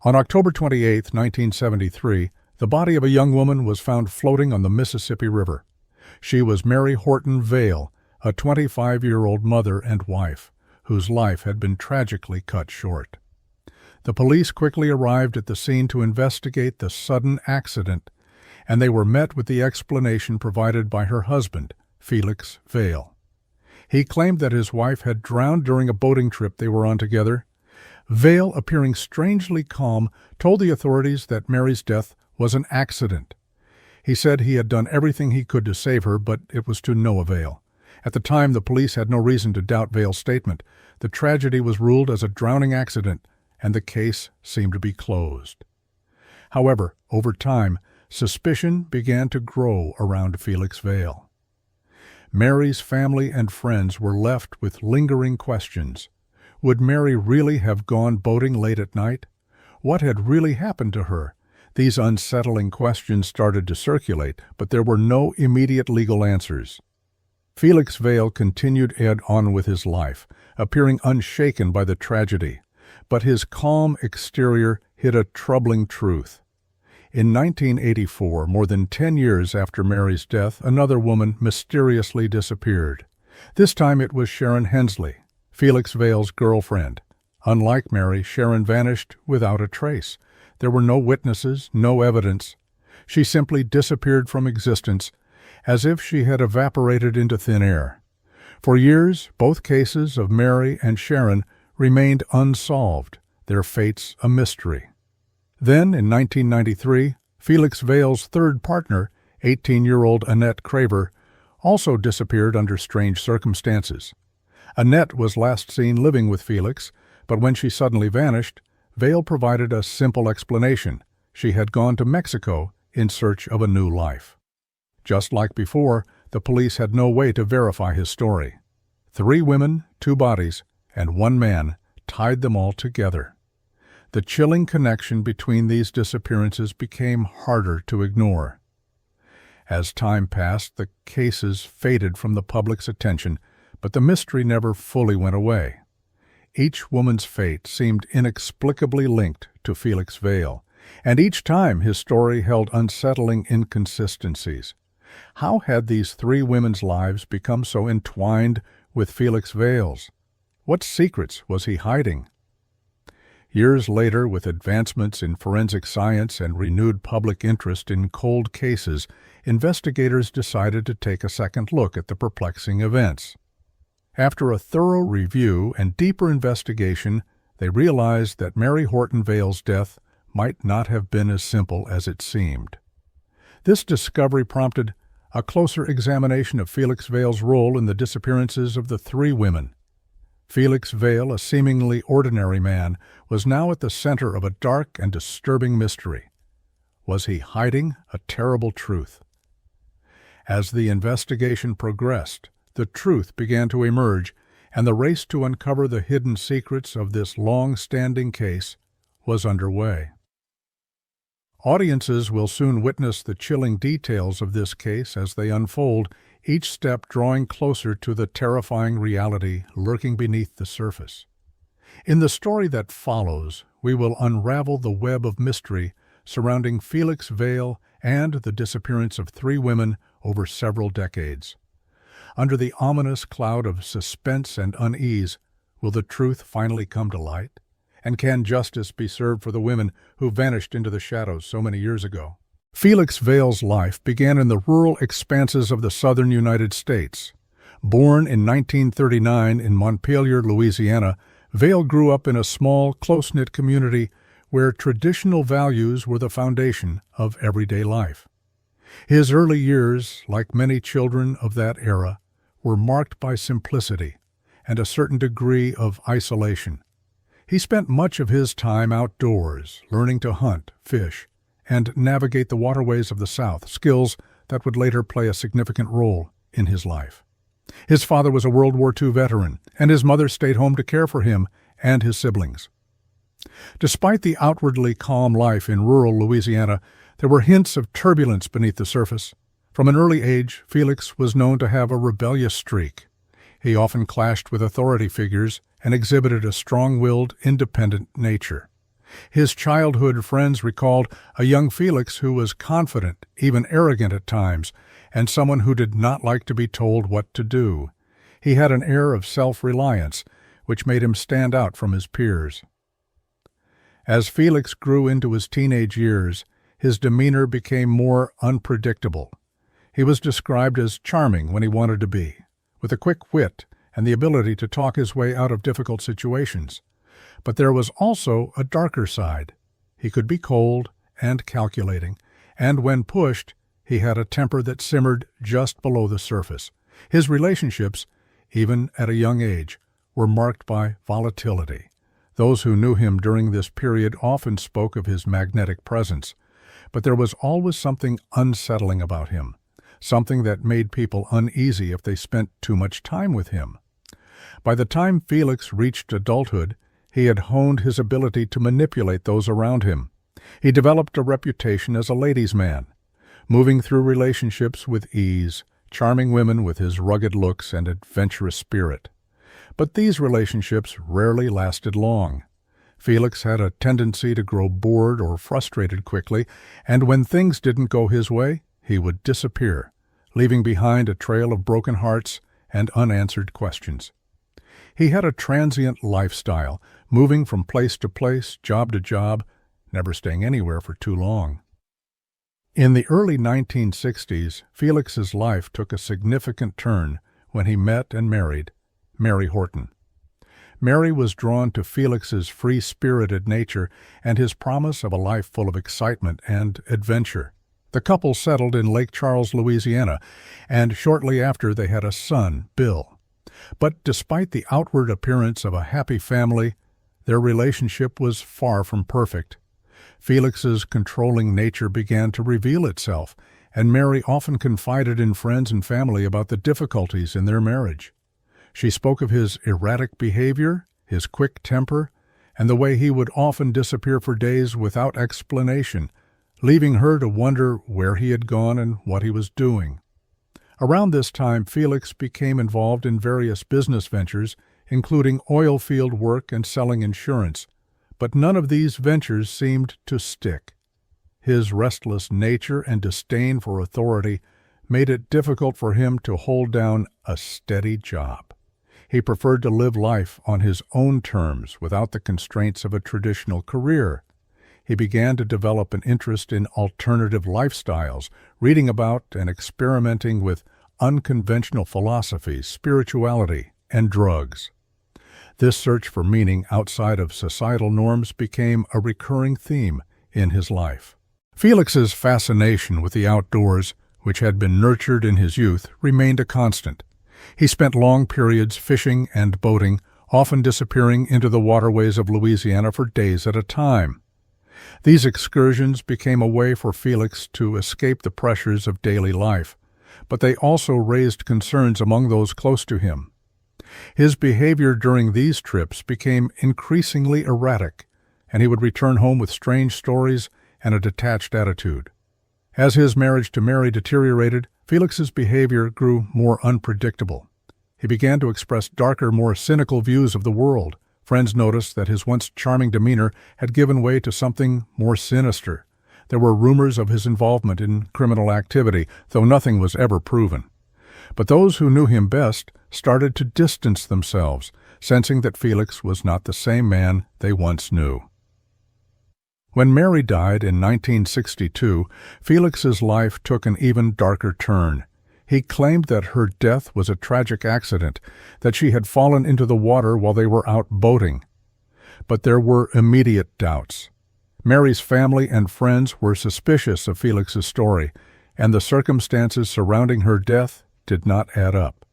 On October 28, 1973, the body of a young woman was found floating on the Mississippi River. She was Mary Horton Vail, a 25-year-old mother and wife, whose life had been tragically cut short. The police quickly arrived at the scene to investigate the sudden accident, and they were met with the explanation provided by her husband, Felix Vail. He claimed that his wife had drowned during a boating trip they were on together. Vail, appearing strangely calm, told the authorities that Mary's death was an accident. He said he had done everything he could to save her, but it was to no avail. At the time, the police had no reason to doubt Vail's statement. The tragedy was ruled as a drowning accident, and the case seemed to be closed. However, over time, suspicion began to grow around Felix Vail. Mary's family and friends were left with lingering questions. Would Mary really have gone boating late at night? What had really happened to her? These unsettling questions started to circulate, but there were no immediate legal answers. Felix Vail continued on with his life, appearing unshaken by the tragedy, but his calm exterior hid a troubling truth. In 1984, more than 10 years after Mary's death, another woman mysteriously disappeared. This time it was Sharon Hensley, Felix Vail's girlfriend. Unlike Mary, Sharon vanished without a trace. There were no witnesses, no evidence. She simply disappeared from existence, as if she had evaporated into thin air. For years, both cases of Mary and Sharon remained unsolved, their fates a mystery. Then, in 1993, Felix Vail's third partner, 18-year-old Annette Craver, also disappeared under strange circumstances. Annette was last seen living with Felix, but when she suddenly vanished, Vail provided a simple explanation. She had gone to Mexico in search of a new life. Just like before, the police had no way to verify his story. 3 women, 2 bodies, and 1 man tied them all together. The chilling connection between these disappearances became harder to ignore. As time passed, the cases faded from the public's attention, but the mystery never fully went away. Each woman's fate seemed inexplicably linked to Felix Vail, and each time his story held unsettling inconsistencies. How had these 3 women's lives become so entwined with Felix Vail's? What secrets was he hiding? Years later, with advancements in forensic science and renewed public interest in cold cases, investigators decided to take a second look at the perplexing events. After a thorough review and deeper investigation, they realized that Mary Horton Vail's death might not have been as simple as it seemed. This discovery prompted a closer examination of Felix Vail's role in the disappearances of the 3 women. Felix Vail, a seemingly ordinary man, was now at the center of a dark and disturbing mystery. Was he hiding a terrible truth? As the investigation progressed, the truth began to emerge, and the race to uncover the hidden secrets of this long-standing case was underway. Audiences will soon witness the chilling details of this case as they unfold, each step drawing closer to the terrifying reality lurking beneath the surface. In the story that follows, we will unravel the web of mystery surrounding Felix Vail and the disappearance of 3 women over several decades. Under the ominous cloud of suspense and unease, will the truth finally come to light? And can justice be served for the women who vanished into the shadows so many years ago? Felix Vail's life began in the rural expanses of the southern United States. Born in 1939 in Montpelier, Louisiana, Vail grew up in a small, close-knit community where traditional values were the foundation of everyday life. His early years, like many children of that era, were marked by simplicity and a certain degree of isolation. He spent much of his time outdoors, learning to hunt, fish, and navigate the waterways of the South, skills that would later play a significant role in his life. His father was a World War II veteran, and his mother stayed home to care for him and his siblings. Despite the outwardly calm life in rural Louisiana, there were hints of turbulence beneath the surface. From an early age, Felix was known to have a rebellious streak. He often clashed with authority figures and exhibited a strong-willed, independent nature. His childhood friends recalled a young Felix who was confident, even arrogant at times, and someone who did not like to be told what to do. He had an air of self-reliance, which made him stand out from his peers. As Felix grew into his teenage years, his demeanor became more unpredictable. He was described as charming when he wanted to be, with a quick wit and the ability to talk his way out of difficult situations. But there was also a darker side. He could be cold and calculating, and when pushed, he had a temper that simmered just below the surface. His relationships, even at a young age, were marked by volatility. Those who knew him during this period often spoke of his magnetic presence, but there was always something unsettling about him, something that made people uneasy if they spent too much time with him. By the time Felix reached adulthood, he had honed his ability to manipulate those around him. He developed a reputation as a ladies' man, moving through relationships with ease, charming women with his rugged looks and adventurous spirit. But these relationships rarely lasted long. Felix had a tendency to grow bored or frustrated quickly, and when things didn't go his way, he would disappear, leaving behind a trail of broken hearts and unanswered questions. He had a transient lifestyle, moving from place to place, job to job, never staying anywhere for too long. In the early 1960s, Felix's life took a significant turn when he met and married Mary Horton. Mary was drawn to Felix's free-spirited nature and his promise of a life full of excitement and adventure. The couple settled in Lake Charles, Louisiana, and shortly after they had a son, Bill. But despite the outward appearance of a happy family, their relationship was far from perfect. Felix's controlling nature began to reveal itself, and Mary often confided in friends and family about the difficulties in their marriage. She spoke of his erratic behavior, his quick temper, and the way he would often disappear for days without explanation, leaving her to wonder where he had gone and what he was doing. Around this time, Felix became involved in various business ventures, including oil field work and selling insurance, but none of these ventures seemed to stick. His restless nature and disdain for authority made it difficult for him to hold down a steady job. He preferred to live life on his own terms without the constraints of a traditional career. He began to develop an interest in alternative lifestyles, reading about and experimenting with unconventional philosophies, spirituality, and drugs. This search for meaning outside of societal norms became a recurring theme in his life. Felix's fascination with the outdoors, which had been nurtured in his youth, remained a constant. He spent long periods fishing and boating, often disappearing into the waterways of Louisiana for days at a time. These excursions became a way for Felix to escape the pressures of daily life, but they also raised concerns among those close to him. His behavior during these trips became increasingly erratic, and he would return home with strange stories and a detached attitude. As his marriage to Mary deteriorated, Felix's behavior grew more unpredictable. He began to express darker, more cynical views of the world. Friends noticed that his once charming demeanor had given way to something more sinister. There were rumors of his involvement in criminal activity, though nothing was ever proven. But those who knew him best started to distance themselves, sensing that Felix was not the same man they once knew. When Mary died in 1962, Felix's life took an even darker turn. He claimed that her death was a tragic accident, that she had fallen into the water while they were out boating. But there were immediate doubts. Mary's family and friends were suspicious of Felix's story, and the circumstances surrounding her death did not add up.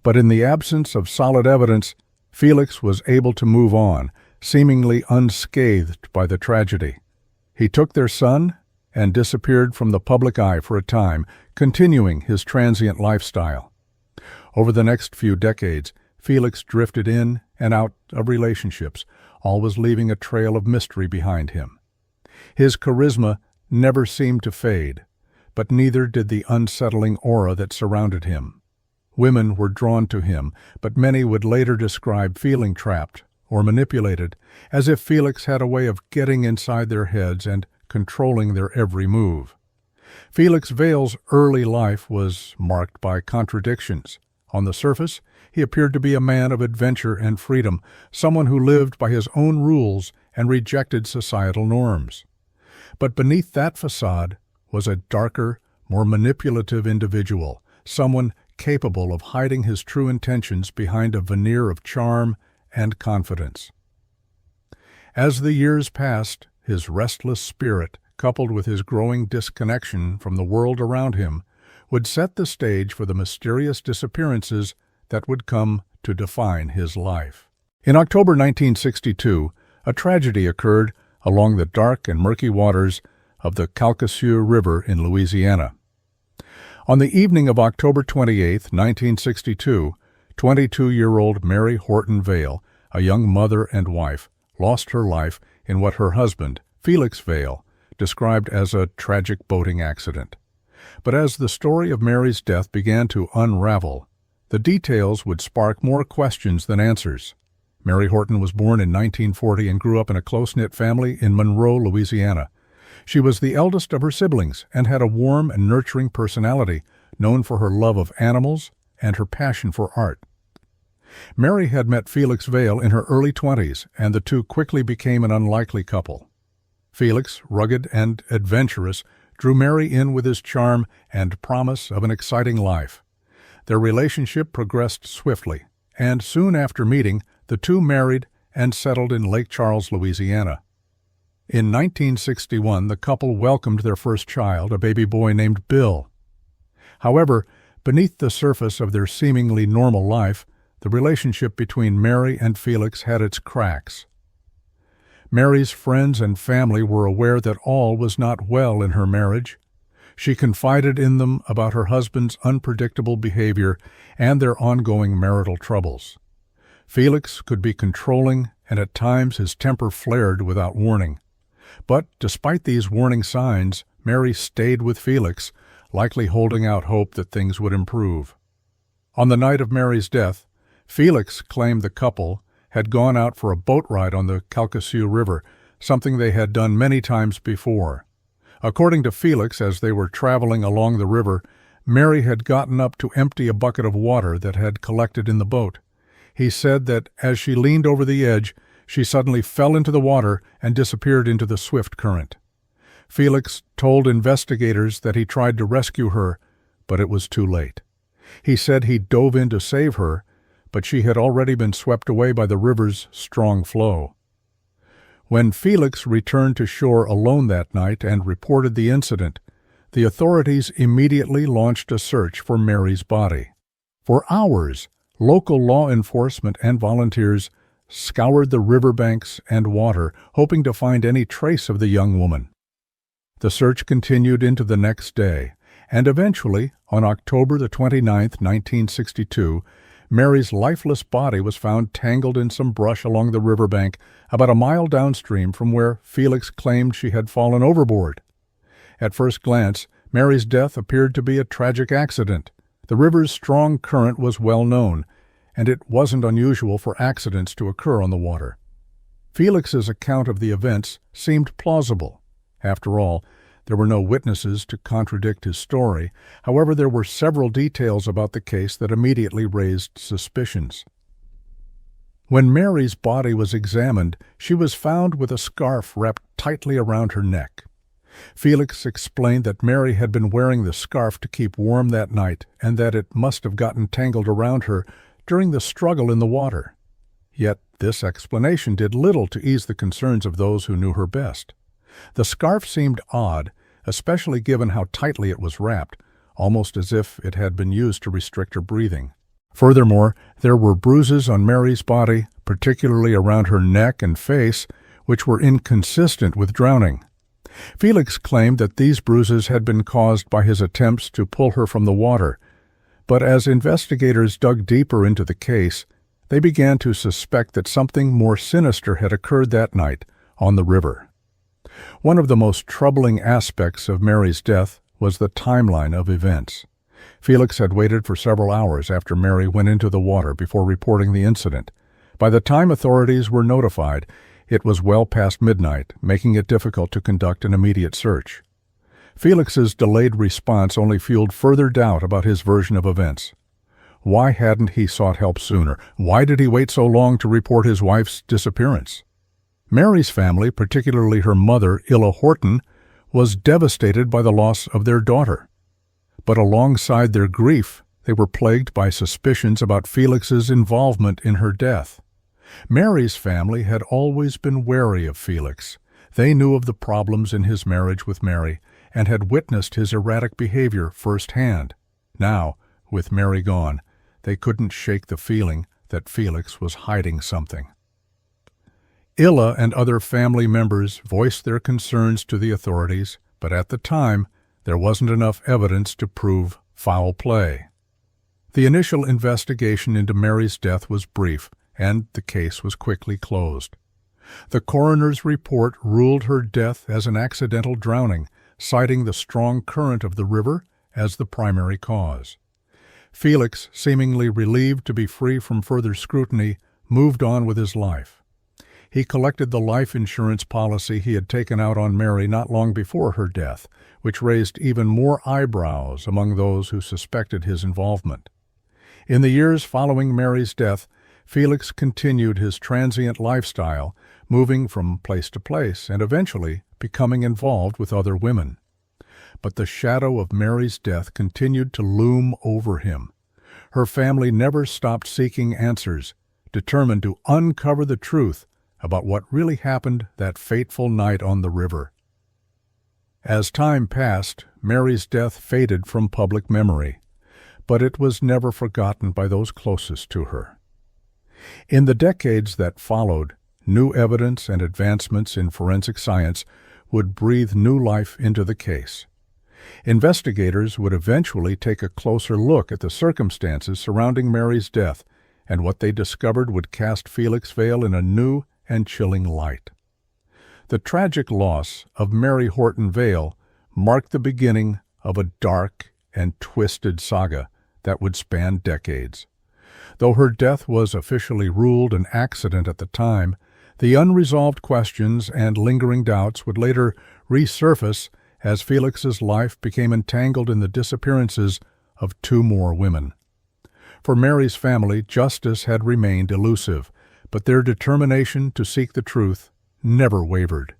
But in the absence of solid evidence, Felix was able to move on, seemingly unscathed by the tragedy. He took their son and disappeared from the public eye for a time, continuing his transient lifestyle. Over the next few decades, Felix drifted in and out of relationships, always leaving a trail of mystery behind him. His charisma never seemed to fade, but neither did the unsettling aura that surrounded him. Women were drawn to him, but many would later describe feeling trapped or manipulated, as if Felix had a way of getting inside their heads and controlling their every move. Felix Vail's early life was marked by contradictions. On the surface, he appeared to be a man of adventure and freedom, someone who lived by his own rules and rejected societal norms. But beneath that facade was a darker, more manipulative individual, someone capable of hiding his true intentions behind a veneer of charm and confidence. As the years passed, his restless spirit, coupled with his growing disconnection from the world around him, would set the stage for the mysterious disappearances that would come to define his life. In October 1962, a tragedy occurred along the dark and murky waters of the Calcasieu River in Louisiana. On the evening of October 28, 1962, 22-year-old Mary Horton Vail, a young mother and wife, lost her life in what her husband, Felix Vail, described as a tragic boating accident. But as the story of Mary's death began to unravel, the details would spark more questions than answers. Mary Horton was born in 1940 and grew up in a close-knit family in Monroe, Louisiana. She was the eldest of her siblings and had a warm and nurturing personality, known for her love of animals and her passion for art. Mary had met Felix Vail in her early 20s, and the two quickly became an unlikely couple. Felix, rugged and adventurous, drew Mary in with his charm and promise of an exciting life. Their relationship progressed swiftly, and soon after meeting, the two married and settled in Lake Charles, Louisiana. In 1961, the couple welcomed their first child, a baby boy named Bill. However, beneath the surface of their seemingly normal life, the relationship between Mary and Felix had its cracks. Mary's friends and family were aware that all was not well in her marriage. She confided in them about her husband's unpredictable behavior and their ongoing marital troubles. Felix could be controlling, and at times his temper flared without warning. But despite these warning signs, Mary stayed with Felix, likely holding out hope that things would improve. On the night of Mary's death, Felix claimed the couple had gone out for a boat ride on the Calcasieu River, something they had done many times before. According to Felix, as they were traveling along the river, Mary had gotten up to empty a bucket of water that had collected in the boat. He said that as she leaned over the edge, she suddenly fell into the water and disappeared into the swift current. Felix told investigators that he tried to rescue her, but it was too late. He said he dove in to save her, but she had already been swept away by the river's strong flow. When Felix returned to shore alone that night and reported the incident, the authorities immediately launched a search for Mary's body. For hours, local law enforcement and volunteers scoured the riverbanks and water, hoping to find any trace of the young woman. The search continued into the next day, and eventually, on October the 29th, 1962, Mary's lifeless body was found tangled in some brush along the riverbank about a mile downstream from where Felix claimed she had fallen overboard. At first glance, Mary's death appeared to be a tragic accident. The river's strong current was well known, and it wasn't unusual for accidents to occur on the water. Felix's account of the events seemed plausible. After all, there were no witnesses to contradict his story. However, there were several details about the case that immediately raised suspicions. When Mary's body was examined, she was found with a scarf wrapped tightly around her neck. Felix explained that Mary had been wearing the scarf to keep warm that night and that it must have gotten tangled around her during the struggle in the water. Yet this explanation did little to ease the concerns of those who knew her best. The scarf seemed odd, especially given how tightly it was wrapped, almost as if it had been used to restrict her breathing. Furthermore, there were bruises on Mary's body, particularly around her neck and face, which were inconsistent with drowning. Felix claimed that these bruises had been caused by his attempts to pull her from the water, but as investigators dug deeper into the case, they began to suspect that something more sinister had occurred that night on the river. One of the most troubling aspects of Mary's death was the timeline of events. Felix had waited for several hours after Mary went into the water before reporting the incident, By the time authorities were notified, it was well past midnight, making it difficult to conduct an immediate search. Felix's delayed response only fueled further doubt about his version of events. Why hadn't he sought help sooner? Why did he wait so long to report his wife's disappearance? Mary's family, particularly her mother, Illa Horton, was devastated by the loss of their daughter. But alongside their grief, they were plagued by suspicions about Felix's involvement in her death. Mary's family had always been wary of Felix. They knew of the problems in his marriage with Mary and had witnessed his erratic behavior firsthand. Now, with Mary gone, they couldn't shake the feeling that Felix was hiding something. Illa and other family members voiced their concerns to the authorities, but at the time, there wasn't enough evidence to prove foul play. The initial investigation into Mary's death was brief, and the case was quickly closed. The coroner's report ruled her death as an accidental drowning, citing the strong current of the river as the primary cause. Felix, seemingly relieved to be free from further scrutiny, moved on with his life. He collected the life insurance policy he had taken out on Mary not long before her death, which raised even more eyebrows among those who suspected his involvement. In the years following Mary's death, Felix continued his transient lifestyle, moving from place to place and eventually becoming involved with other women. But the shadow of Mary's death continued to loom over him. Her family never stopped seeking answers, determined to uncover the truth about what really happened that fateful night on the river. As time passed, Mary's death faded from public memory, but it was never forgotten by those closest to her. In the decades that followed, new evidence and advancements in forensic science would breathe new life into the case. Investigators would eventually take a closer look at the circumstances surrounding Mary's death, and what they discovered would cast Felix Vail in a new and chilling light. The tragic loss of Mary Horton Vail marked the beginning of a dark and twisted saga that would span decades. Though her death was officially ruled an accident at the time, the unresolved questions and lingering doubts would later resurface as Felix's life became entangled in the disappearances of two more women. For Mary's family, justice had remained elusive, but their determination to seek the truth never wavered.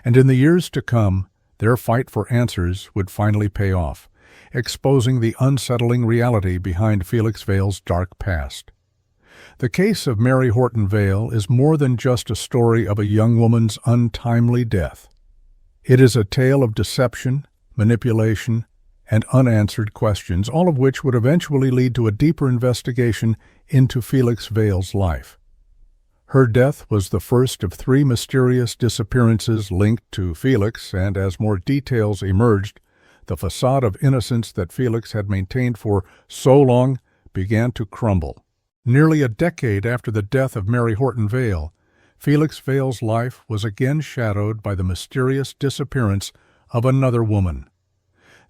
And in the years to come, their fight for answers would finally pay off, exposing the unsettling reality behind Felix Vail's dark past. The case of Mary Horton Vail is more than just a story of a young woman's untimely death. It is a tale of deception, manipulation, and unanswered questions, all of which would eventually lead to a deeper investigation into Felix Vail's life. Her death was the first of three mysterious disappearances linked to Felix, and as more details emerged, the facade of innocence that Felix had maintained for so long began to crumble. Nearly a decade after the death of Mary Horton Vail, Felix Vail's life was again shadowed by the mysterious disappearance of another woman.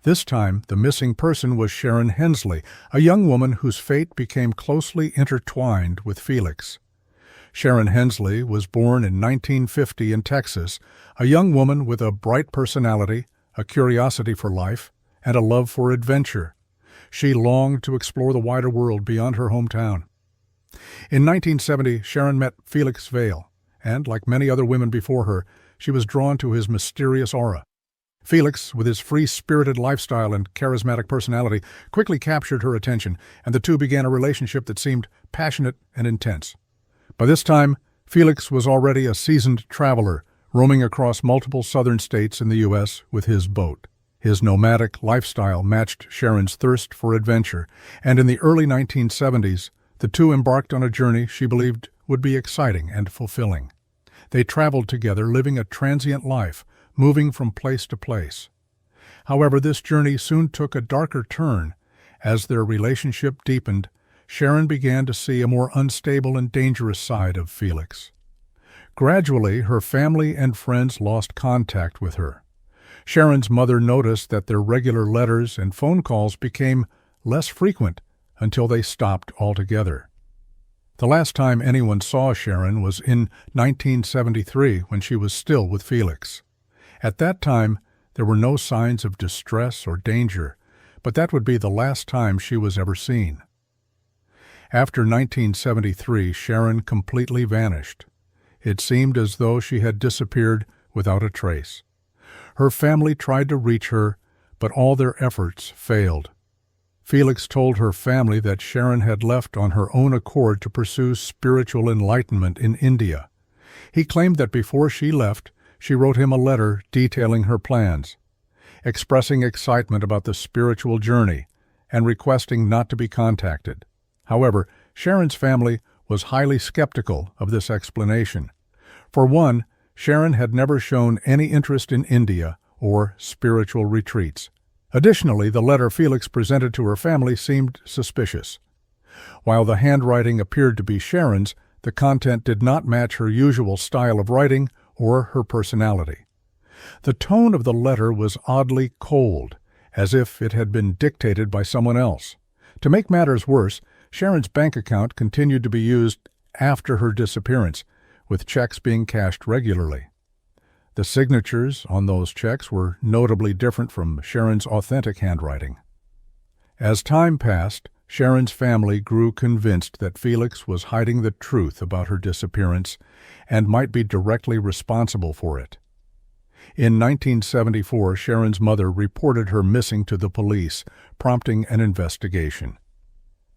This time, the missing person was Sharon Hensley, a young woman whose fate became closely intertwined with Felix. Sharon Hensley was born in 1950 in Texas, a young woman with a bright personality, a curiosity for life, and a love for adventure. She longed to explore the wider world beyond her hometown. In 1970, Sharon met Felix Vail, and, like many other women before her, she was drawn to his mysterious aura. Felix, with his free-spirited lifestyle and charismatic personality, quickly captured her attention, and the two began a relationship that seemed passionate and intense. By this time, Felix was already a seasoned traveler, roaming across multiple southern states in the U.S. with his boat. His nomadic lifestyle matched Sharon's thirst for adventure, and in the early 1970s, the two embarked on a journey she believed would be exciting and fulfilling. They traveled together, living a transient life, moving from place to place. However, this journey soon took a darker turn. As their relationship deepened, Sharon began to see a more unstable and dangerous side of Felix. Gradually, her family and friends lost contact with her. Sharon's mother noticed that their regular letters and phone calls became less frequent until they stopped altogether. The last time anyone saw Sharon was in 1973 when she was still with Felix. At that time, there were no signs of distress or danger, but that would be the last time she was ever seen. After 1973, Sharon completely vanished. It seemed as though she had disappeared without a trace. Her family tried to reach her, but all their efforts failed. Felix told her family that Sharon had left on her own accord to pursue spiritual enlightenment in India. He claimed that before she left, she wrote him a letter detailing her plans, expressing excitement about the spiritual journey and requesting not to be contacted. However, Sharon's family was highly skeptical of this explanation. For one, Sharon had never shown any interest in India or spiritual retreats. Additionally, the letter Felix presented to her family seemed suspicious. While the handwriting appeared to be Sharon's, the content did not match her usual style of writing or her personality. The tone of the letter was oddly cold, as if it had been dictated by someone else. To make matters worse, Sharon's bank account continued to be used after her disappearance, with checks being cashed regularly. The signatures on those checks were notably different from Sharon's authentic handwriting. As time passed, Sharon's family grew convinced that Felix was hiding the truth about her disappearance and might be directly responsible for it. In 1974, Sharon's mother reported her missing to the police, prompting an investigation.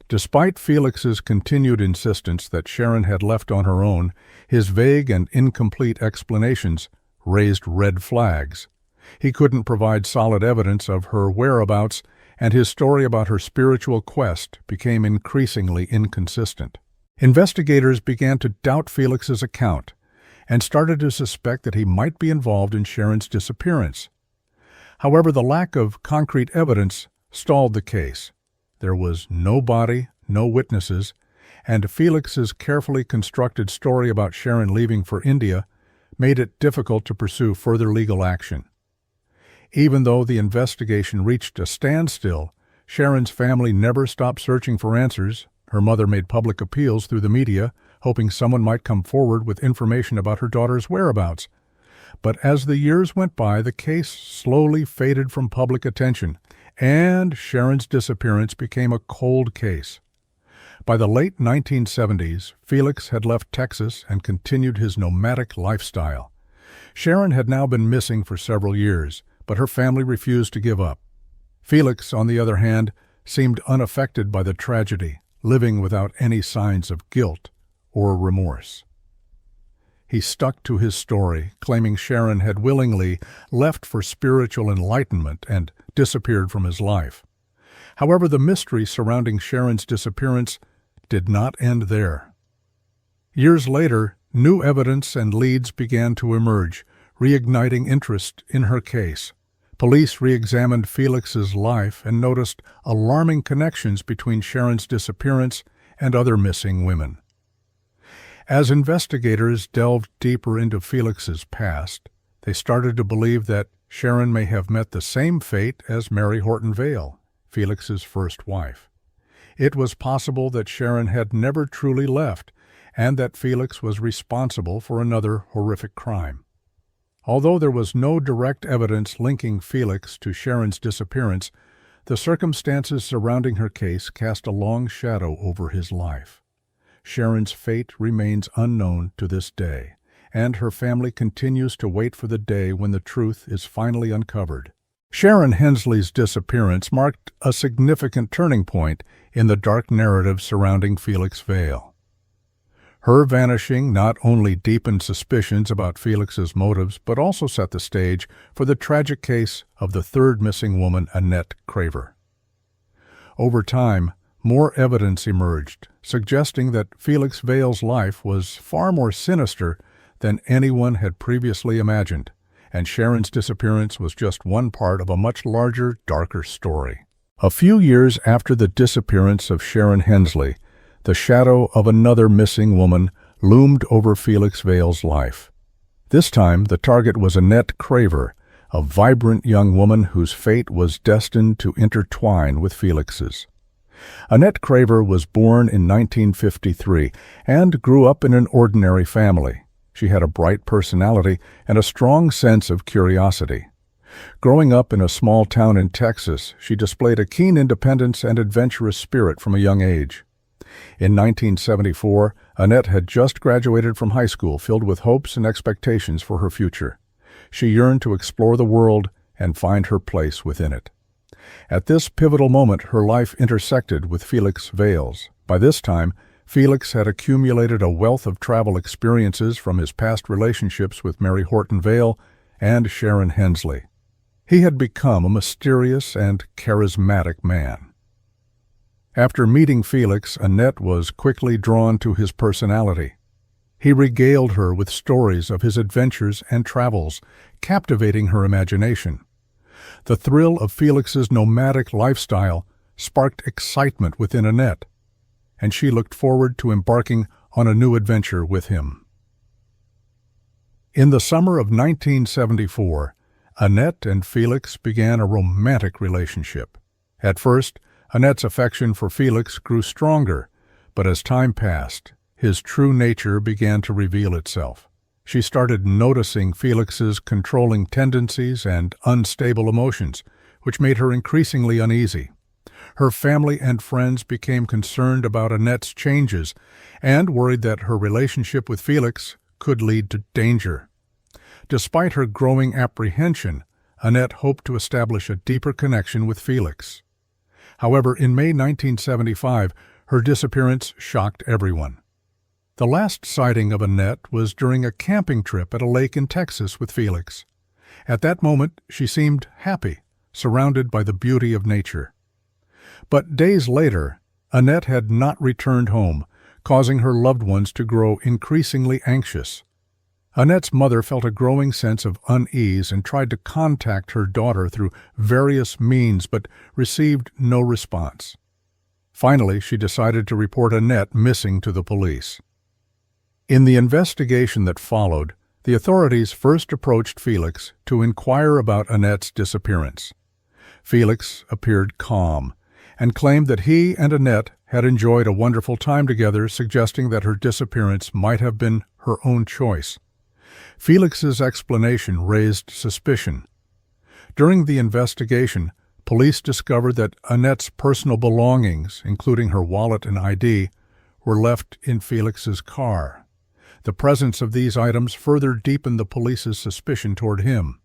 Despite Felix's continued insistence that Sharon had left on her own, his vague and incomplete explanations raised red flags. He couldn't provide solid evidence of her whereabouts, and his story about her spiritual quest became increasingly inconsistent. Investigators began to doubt Felix's account and started to suspect that he might be involved in Sharon's disappearance. However, the lack of concrete evidence stalled the case. There was no body, no witnesses, and Felix's carefully constructed story about Sharon leaving for India made it difficult to pursue further legal action. Even though the investigation reached a standstill, Sharon's family never stopped searching for answers. Her mother made public appeals through the media, hoping someone might come forward with information about her daughter's whereabouts. But as the years went by, the case slowly faded from public attention, and Sharon's disappearance became a cold case. By the late 1970s, Felix had left Texas and continued his nomadic lifestyle. Sharon had now been missing for several years, but her family refused to give up. Felix, on the other hand, seemed unaffected by the tragedy, living without any signs of guilt or remorse. He stuck to his story, claiming Sharon had willingly left for spiritual enlightenment and disappeared from his life. However, the mystery surrounding Sharon's disappearance did not end there. Years later, new evidence and leads began to emerge, reigniting interest in her case. Police re-examined Felix's life and noticed alarming connections between Sharon's disappearance and other missing women. As investigators delved deeper into Felix's past, they started to believe that Sharon may have met the same fate as Mary Horton Vail, Felix's first wife. It was possible that Sharon had never truly left, and that Felix was responsible for another horrific crime. Although there was no direct evidence linking Felix to Sharon's disappearance, the circumstances surrounding her case cast a long shadow over his life. Sharon's fate remains unknown to this day, and her family continues to wait for the day when the truth is finally uncovered. Sharon Hensley's disappearance marked a significant turning point in the dark narrative surrounding Felix Vail. Her vanishing not only deepened suspicions about Felix's motives, but also set the stage for the tragic case of the third missing woman, Annette Craver. Over time, more evidence emerged, suggesting that Felix Vail's life was far more sinister than anyone had previously imagined, and Sharon's disappearance was just one part of a much larger, darker story. A few years after the disappearance of Sharon Hensley, the shadow of another missing woman loomed over Felix Vail's life. This time, the target was Annette Craver, a vibrant young woman whose fate was destined to intertwine with Felix's. Annette Craver was born in 1953 and grew up in an ordinary family. She had a bright personality and a strong sense of curiosity. Growing up in a small town in Texas, she displayed a keen independence and adventurous spirit from a young age. In 1974, Annette had just graduated from high school, filled with hopes and expectations for her future. She yearned to explore the world and find her place within it. At this pivotal moment, her life intersected with Felix Vail's. By this time, Felix had accumulated a wealth of travel experiences from his past relationships with Mary Horton Vail and Sharon Hensley. He had become a mysterious and charismatic man. After meeting Felix, Annette was quickly drawn to his personality. He regaled her with stories of his adventures and travels, captivating her imagination. The thrill of Felix's nomadic lifestyle sparked excitement within Annette, and she looked forward to embarking on a new adventure with him. In the summer of 1974, Annette and Felix began a romantic relationship. At first, Annette's affection for Felix grew stronger, but as time passed, his true nature began to reveal itself. She started noticing Felix's controlling tendencies and unstable emotions, which made her increasingly uneasy. Her family and friends became concerned about Annette's changes and worried that her relationship with Felix could lead to danger. Despite her growing apprehension, Annette hoped to establish a deeper connection with Felix. However, in May 1975, her disappearance shocked everyone. The last sighting of Annette was during a camping trip at a lake in Texas with Felix. At that moment, she seemed happy, surrounded by the beauty of nature. But days later, Annette had not returned home, causing her loved ones to grow increasingly anxious. Annette's mother felt a growing sense of unease and tried to contact her daughter through various means but received no response. Finally, she decided to report Annette missing to the police. In the investigation that followed, the authorities first approached Felix to inquire about Annette's disappearance. Felix appeared calm and claimed that he and Annette had enjoyed a wonderful time together, suggesting that her disappearance might have been her own choice. Felix's explanation raised suspicion. During the investigation, police discovered that Annette's personal belongings, including her wallet and ID, were left in Felix's car. The presence of these items further deepened the police's suspicion toward him.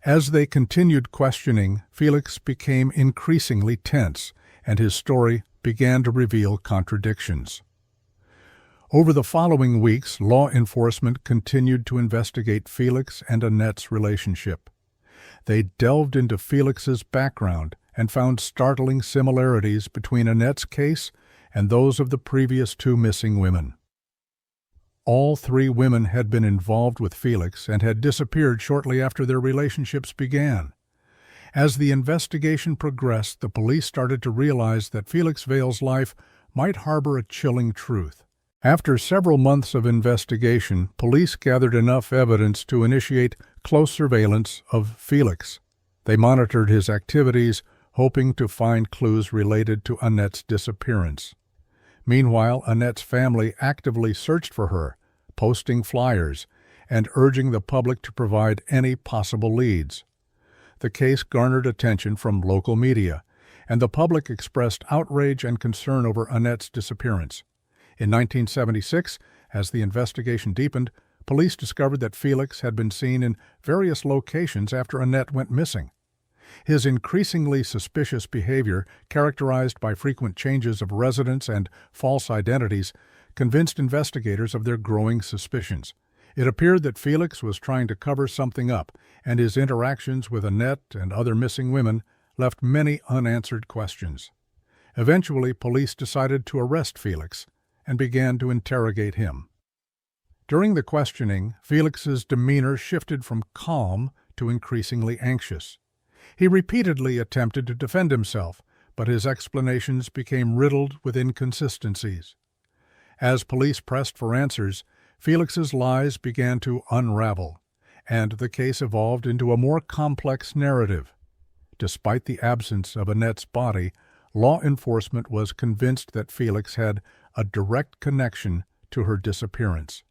As they continued questioning, Felix became increasingly tense, and his story began to reveal contradictions. Over the following weeks, law enforcement continued to investigate Felix and Annette's relationship. They delved into Felix's background and found startling similarities between Annette's case and those of the previous two missing women. All three women had been involved with Felix and had disappeared shortly after their relationships began. As the investigation progressed, the police started to realize that Felix Vail's life might harbor a chilling truth. After several months of investigation, police gathered enough evidence to initiate close surveillance of Felix. They monitored his activities, hoping to find clues related to Annette's disappearance. Meanwhile, Annette's family actively searched for her, posting flyers and urging the public to provide any possible leads. The case garnered attention from local media, and the public expressed outrage and concern over Annette's disappearance. In 1976, as the investigation deepened, police discovered that Felix had been seen in various locations after Annette went missing. His increasingly suspicious behavior, characterized by frequent changes of residence and false identities, convinced investigators of their growing suspicions. It appeared that Felix was trying to cover something up, and his interactions with Annette and other missing women left many unanswered questions. Eventually, police decided to arrest Felix and began to interrogate him. During the questioning, Felix's demeanor shifted from calm to increasingly anxious. He repeatedly attempted to defend himself, but his explanations became riddled with inconsistencies. As police pressed for answers, Felix's lies began to unravel, and the case evolved into a more complex narrative. Despite the absence of Annette's body, law enforcement was convinced that Felix had a direct connection to her disappearance.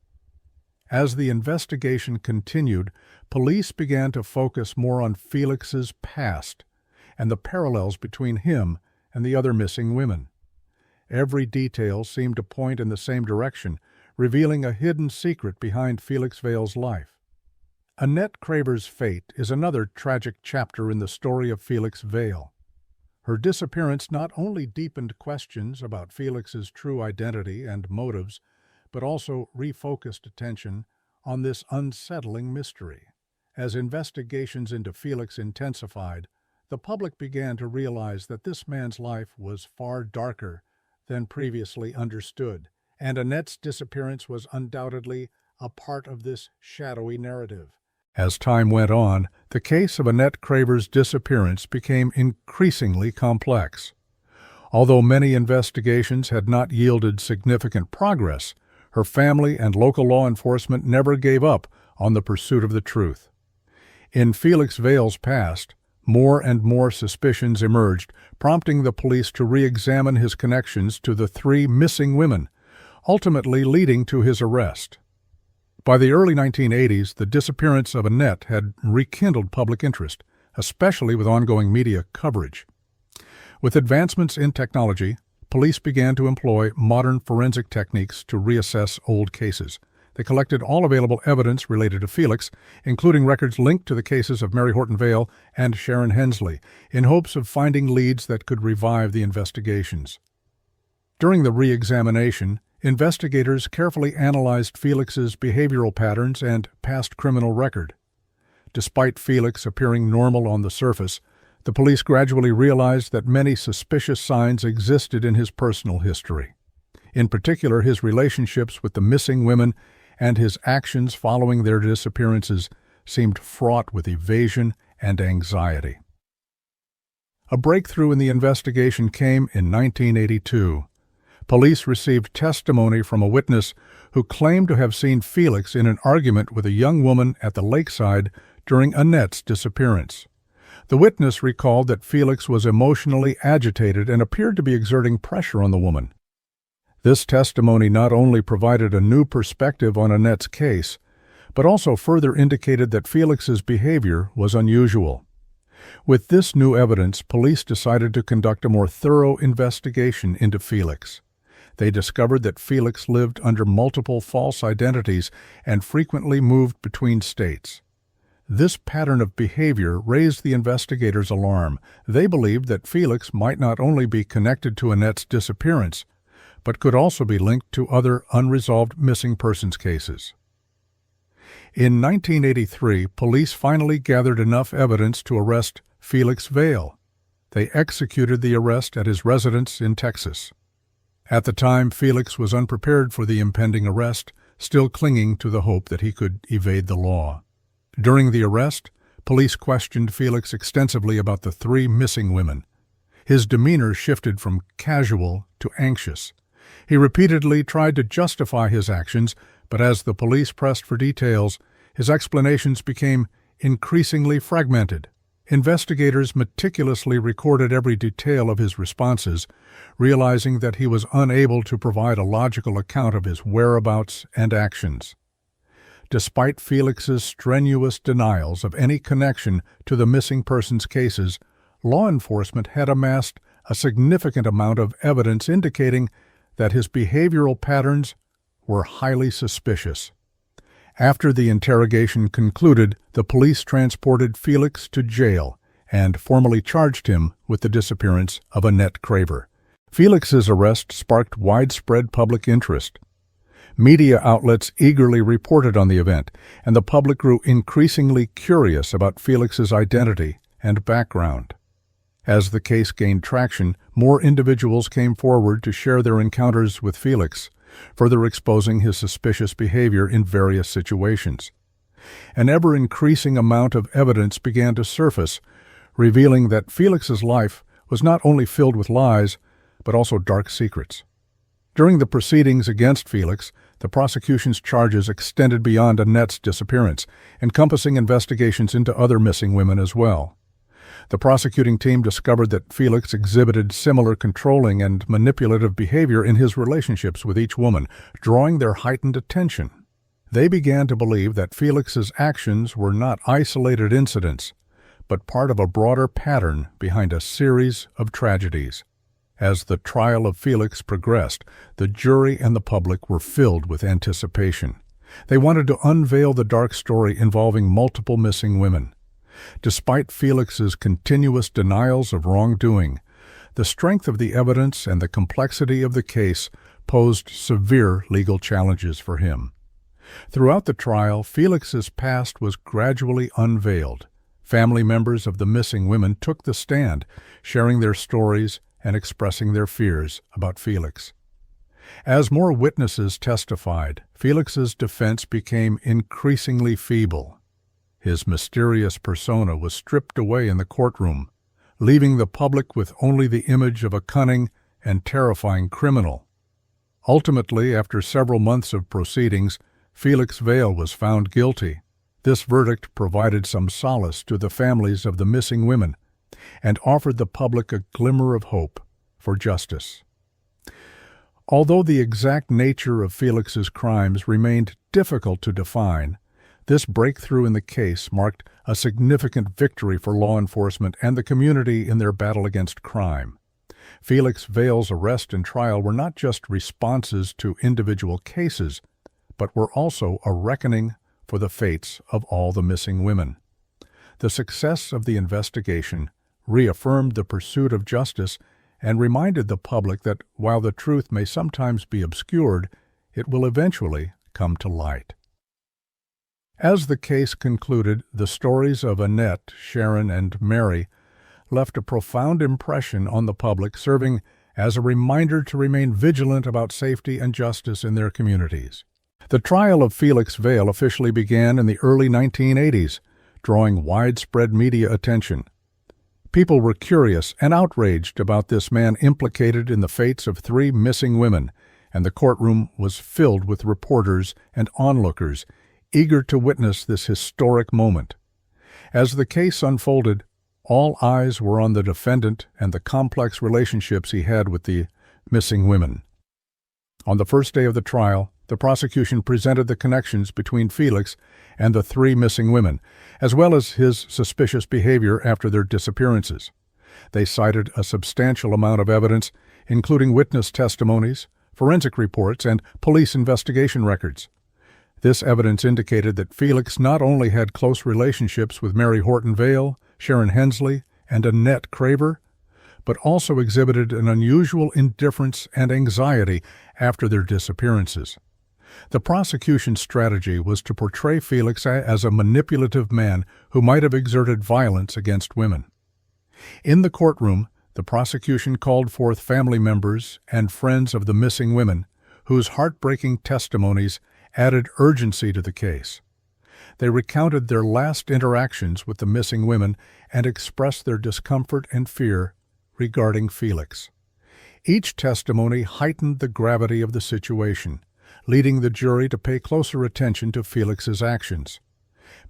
As the investigation continued, police began to focus more on Felix's past and the parallels between him and the other missing women. Every detail seemed to point in the same direction, revealing a hidden secret behind Felix Vail's life. Annette Craver's fate is another tragic chapter in the story of Felix Vail. Her disappearance not only deepened questions about Felix's true identity and motives, but also refocused attention on this unsettling mystery. As investigations into Felix intensified, the public began to realize that this man's life was far darker than previously understood, and Annette's disappearance was undoubtedly a part of this shadowy narrative. As time went on, the case of Annette Craver's disappearance became increasingly complex. Although many investigations had not yielded significant progress, her family and local law enforcement never gave up on the pursuit of the truth. In Felix Vail's past, more and more suspicions emerged, prompting the police to re-examine his connections to the 3 missing women, ultimately leading to his arrest. By the early 1980s, the disappearance of Annette had rekindled public interest, especially with ongoing media coverage. With advancements in technology, police began to employ modern forensic techniques to reassess old cases. They collected all available evidence related to Felix, including records linked to the cases of Mary Horton Vail and Sharon Hensley, in hopes of finding leads that could revive the investigations. During the re-examination, investigators carefully analyzed Felix's behavioral patterns and past criminal record. Despite Felix appearing normal on the surface, the police gradually realized that many suspicious signs existed in his personal history. In particular, his relationships with the missing women and his actions following their disappearances seemed fraught with evasion and anxiety. A breakthrough in the investigation came in 1982. Police received testimony from a witness who claimed to have seen Felix in an argument with a young woman at the lakeside during Annette's disappearance. The witness recalled that Felix was emotionally agitated and appeared to be exerting pressure on the woman. This testimony not only provided a new perspective on Annette's case, but also further indicated that Felix's behavior was unusual. With this new evidence, police decided to conduct a more thorough investigation into Felix. They discovered that Felix lived under multiple false identities and frequently moved between states. This pattern of behavior raised the investigators' alarm. They believed that Felix might not only be connected to Annette's disappearance, but could also be linked to other unresolved missing persons cases. In 1983, police finally gathered enough evidence to arrest Felix Vail. They executed the arrest at his residence in Texas. At the time, Felix was unprepared for the impending arrest, still clinging to the hope that he could evade the law. During the arrest, police questioned Felix extensively about the 3 missing women. His demeanor shifted from casual to anxious. He repeatedly tried to justify his actions, but as the police pressed for details, his explanations became increasingly fragmented. Investigators meticulously recorded every detail of his responses, realizing that he was unable to provide a logical account of his whereabouts and actions. Despite Felix's strenuous denials of any connection to the missing persons cases, law enforcement had amassed a significant amount of evidence indicating that his behavioral patterns were highly suspicious. After the interrogation concluded, the police transported Felix to jail and formally charged him with the disappearance of Annette Craver. Felix's arrest sparked widespread public interest. Media outlets eagerly reported on the event, and the public grew increasingly curious about Felix's identity and background. As the case gained traction, more individuals came forward to share their encounters with Felix, further exposing his suspicious behavior in various situations. An ever-increasing amount of evidence began to surface, revealing that Felix's life was not only filled with lies, but also dark secrets. During the proceedings against Felix, the prosecution's charges extended beyond Annette's disappearance, encompassing investigations into other missing women as well. The prosecuting team discovered that Felix exhibited similar controlling and manipulative behavior in his relationships with each woman, drawing their heightened attention. They began to believe that Felix's actions were not isolated incidents, but part of a broader pattern behind a series of tragedies. As the trial of Felix progressed, the jury and the public were filled with anticipation. They wanted to unveil the dark story involving multiple missing women. Despite Felix's continuous denials of wrongdoing, the strength of the evidence and the complexity of the case posed severe legal challenges for him. Throughout the trial, Felix's past was gradually unveiled. Family members of the missing women took the stand, sharing their stories and expressing their fears about Felix. As more witnesses testified, Felix's defense became increasingly feeble. His mysterious persona was stripped away in the courtroom, leaving the public with only the image of a cunning and terrifying criminal. Ultimately, after several months of proceedings, Felix Vail was found guilty. This verdict provided some solace to the families of the missing women and offered the public a glimmer of hope for justice. Although the exact nature of Felix's crimes remained difficult to define, this breakthrough in the case marked a significant victory for law enforcement and the community in their battle against crime. Felix Vail's arrest and trial were not just responses to individual cases, but were also a reckoning for the fates of all the missing women. The success of the investigation reaffirmed the pursuit of justice and reminded the public that while the truth may sometimes be obscured, it will eventually come to light. As the case concluded, the stories of Annette, Sharon, and Mary left a profound impression on the public, serving as a reminder to remain vigilant about safety and justice in their communities. The trial of Felix Vail officially began in the early 1980s, drawing widespread media attention. People were curious and outraged about this man implicated in the fates of 3 missing women, and the courtroom was filled with reporters and onlookers eager to witness this historic moment. As the case unfolded, all eyes were on the defendant and the complex relationships he had with the missing women. On the first day of the trial, the prosecution presented the connections between Felix and the 3 missing women, as well as his suspicious behavior after their disappearances. They cited a substantial amount of evidence, including witness testimonies, forensic reports, and police investigation records. This evidence indicated that Felix not only had close relationships with Mary Horton Vail, Sharon Hensley, and Annette Craver, but also exhibited an unusual indifference and anxiety after their disappearances. The prosecution's strategy was to portray Felix as a manipulative man who might have exerted violence against women. In the courtroom, the prosecution called forth family members and friends of the missing women, whose heartbreaking testimonies added urgency to the case. They recounted their last interactions with the missing women and expressed their discomfort and fear regarding Felix. Each testimony heightened the gravity of the situation, leading the jury to pay closer attention to Felix's actions.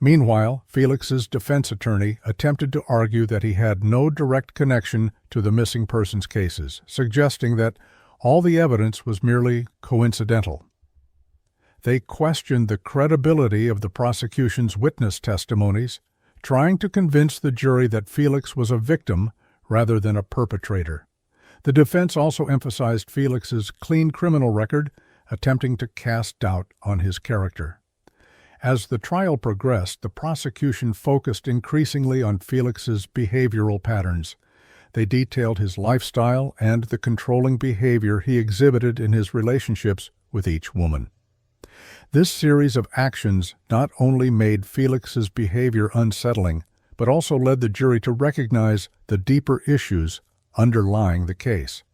Meanwhile, Felix's defense attorney attempted to argue that he had no direct connection to the missing persons cases, suggesting that all the evidence was merely coincidental. They questioned the credibility of the prosecution's witness testimonies, trying to convince the jury that Felix was a victim rather than a perpetrator. The defense also emphasized Felix's clean criminal record, attempting to cast doubt on his character. As the trial progressed, the prosecution focused increasingly on Felix's behavioral patterns. They detailed his lifestyle and the controlling behavior he exhibited in his relationships with each woman. This series of actions not only made Felix's behavior unsettling, but also led the jury to recognize the deeper issues underlying the case.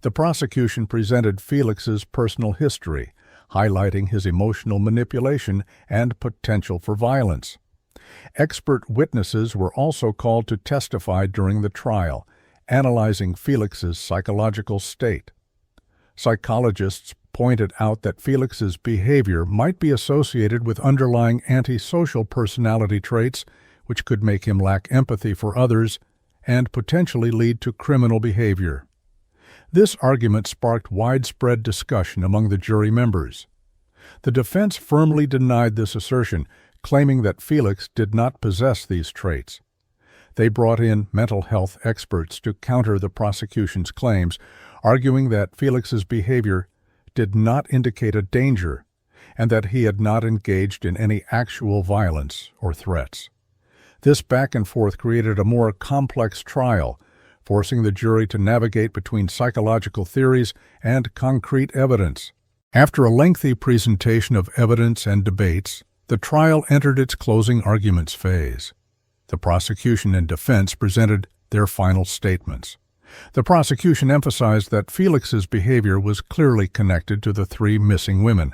The prosecution presented Felix's personal history, highlighting his emotional manipulation and potential for violence. Expert witnesses were also called to testify during the trial, analyzing Felix's psychological state. Psychologists pointed out that Felix's behavior might be associated with underlying antisocial personality traits, which could make him lack empathy for others and potentially lead to criminal behavior. This argument sparked widespread discussion among the jury members. The defense firmly denied this assertion, claiming that Felix did not possess these traits. They brought in mental health experts to counter the prosecution's claims, arguing that Felix's behavior did not indicate a danger and that he had not engaged in any actual violence or threats. This back and forth created a more complex trial, forcing the jury to navigate between psychological theories and concrete evidence. After a lengthy presentation of evidence and debates, the trial entered its closing arguments phase. The prosecution and defense presented their final statements. The prosecution emphasized that Felix's behavior was clearly connected to the three missing women,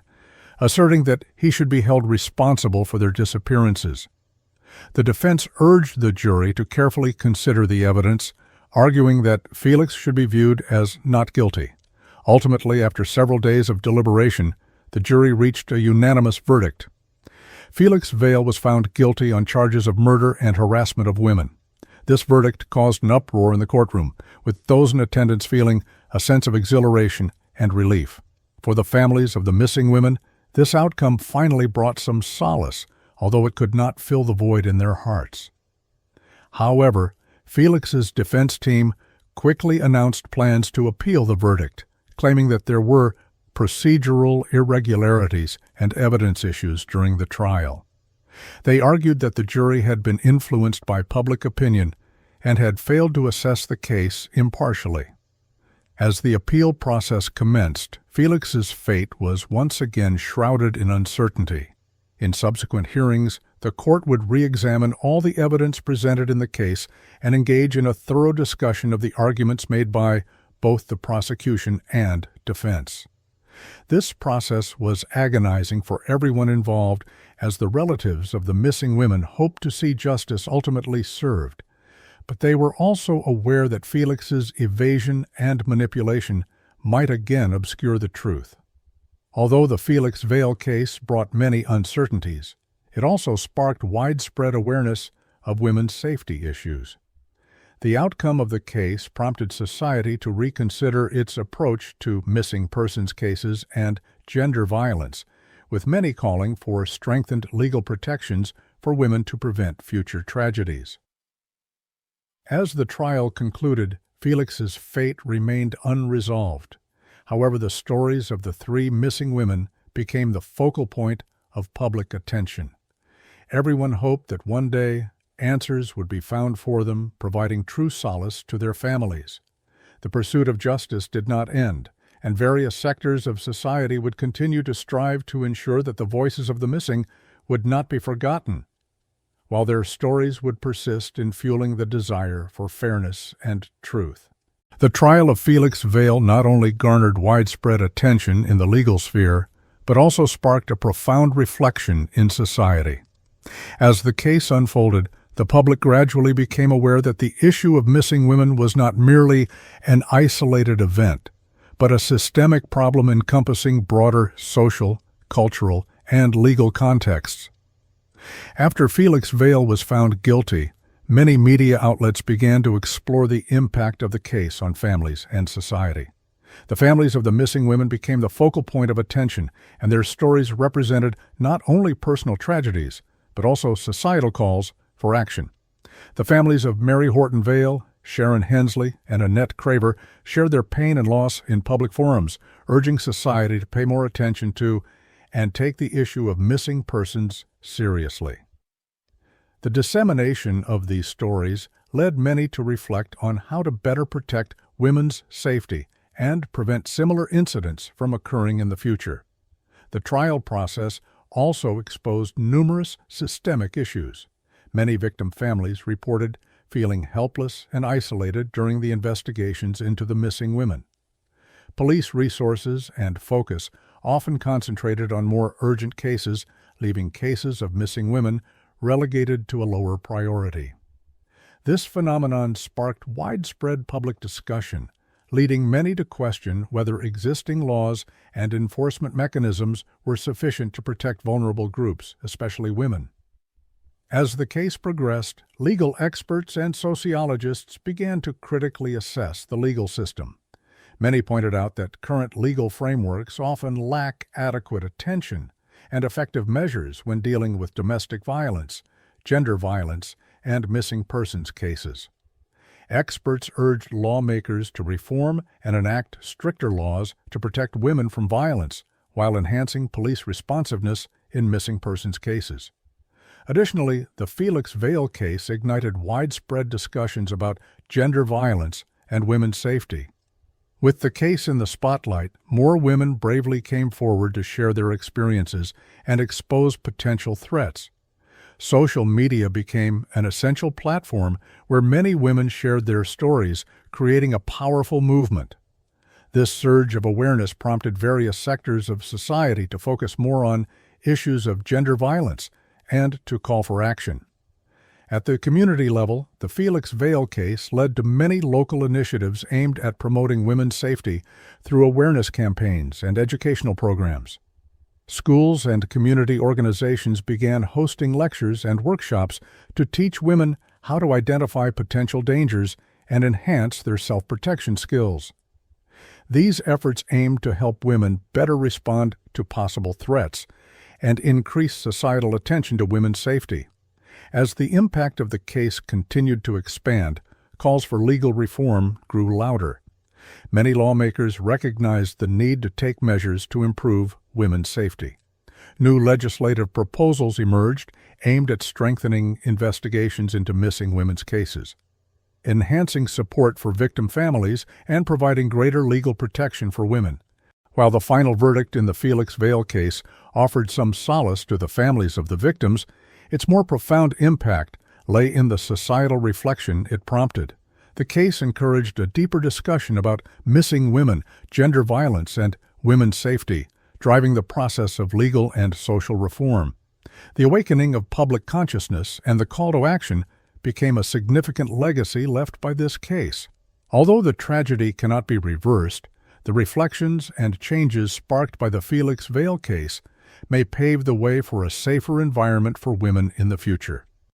asserting that he should be held responsible for their disappearances. The defense urged the jury to carefully consider the evidence, arguing that Felix should be viewed as not guilty. Ultimately, after several days of deliberation, the jury reached a unanimous verdict. Felix Vail was found guilty on charges of murder and harassment of women. This verdict caused an uproar in the courtroom, with those in attendance feeling a sense of exhilaration and relief. For the families of the missing women, this outcome finally brought some solace, although it could not fill the void in their hearts. However, Felix's defense team quickly announced plans to appeal the verdict, claiming that there were procedural irregularities and evidence issues during the trial. They argued that the jury had been influenced by public opinion and had failed to assess the case impartially. As the appeal process commenced, Felix's fate was once again shrouded in uncertainty. In subsequent hearings, the court would re-examine all the evidence presented in the case and engage in a thorough discussion of the arguments made by both the prosecution and defense. This process was agonizing for everyone involved, as the relatives of the missing women hoped to see justice ultimately served. But they were also aware that Felix's evasion and manipulation might again obscure the truth. Although the Felix Vail case brought many uncertainties, it also sparked widespread awareness of women's safety issues. The outcome of the case prompted society to reconsider its approach to missing persons cases and gender violence, with many calling for strengthened legal protections for women to prevent future tragedies. As the trial concluded, Felix's fate remained unresolved. However, the stories of the three missing women became the focal point of public attention. Everyone hoped that one day answers would be found for them, providing true solace to their families. The pursuit of justice did not end, and various sectors of society would continue to strive to ensure that the voices of the missing would not be forgotten, while their stories would persist in fueling the desire for fairness and truth. The trial of Felix Vail not only garnered widespread attention in the legal sphere, but also sparked a profound reflection in society. As the case unfolded, the public gradually became aware that the issue of missing women was not merely an isolated event, but a systemic problem encompassing broader social, cultural, and legal contexts. After Felix Vail was found guilty, many media outlets began to explore the impact of the case on families and society. The families of the missing women became the focal point of attention, and their stories represented not only personal tragedies, but also societal calls for action. The families of Mary Horton Vail, Sharon Hensley, and Annette Craver shared their pain and loss in public forums, urging society to pay more attention to and take the issue of missing persons seriously. The dissemination of these stories led many to reflect on how to better protect women's safety and prevent similar incidents from occurring in the future. The trial process also exposed numerous systemic issues. Many victim families reported feeling helpless and isolated during the investigations into the missing women. Police resources and focus often concentrated on more urgent cases, leaving cases of missing women relegated to a lower priority. This phenomenon sparked widespread public discussion, leading many to question whether existing laws and enforcement mechanisms were sufficient to protect vulnerable groups, especially women. As the case progressed, legal experts and sociologists began to critically assess the legal system. Many pointed out that current legal frameworks often lack adequate attention and effective measures when dealing with domestic violence, gender violence, and missing persons cases. Experts urged lawmakers to reform and enact stricter laws to protect women from violence while enhancing police responsiveness in missing persons cases. Additionally, the Felix Vail case ignited widespread discussions about gender violence and women's safety. With the case in the spotlight, more women bravely came forward to share their experiences and expose potential threats. Social media became an essential platform where many women shared their stories, creating a powerful movement. This surge of awareness prompted various sectors of society to focus more on issues of gender violence and to call for action. At the community level, the Felix Vail case led to many local initiatives aimed at promoting women's safety through awareness campaigns and educational programs. Schools and community organizations began hosting lectures and workshops to teach women how to identify potential dangers and enhance their self-protection skills. These efforts aimed to help women better respond to possible threats and increase societal attention to women's safety. As the impact of the case continued to expand, calls for legal reform grew louder. Many lawmakers recognized the need to take measures to improve women's safety. New legislative proposals emerged aimed at strengthening investigations into missing women's cases, enhancing support for victim families, and providing greater legal protection for women. While the final verdict in the Felix Vail case offered some solace to the families of the victims, its more profound impact lay in the societal reflection it prompted. The case encouraged a deeper discussion about missing women, gender violence, and women's safety, driving the process of legal and social reform. The awakening of public consciousness and the call to action became a significant legacy left by this case. Although the tragedy cannot be reversed, the reflections and changes sparked by the Felix Vail case may pave the way for a safer environment for women in the future.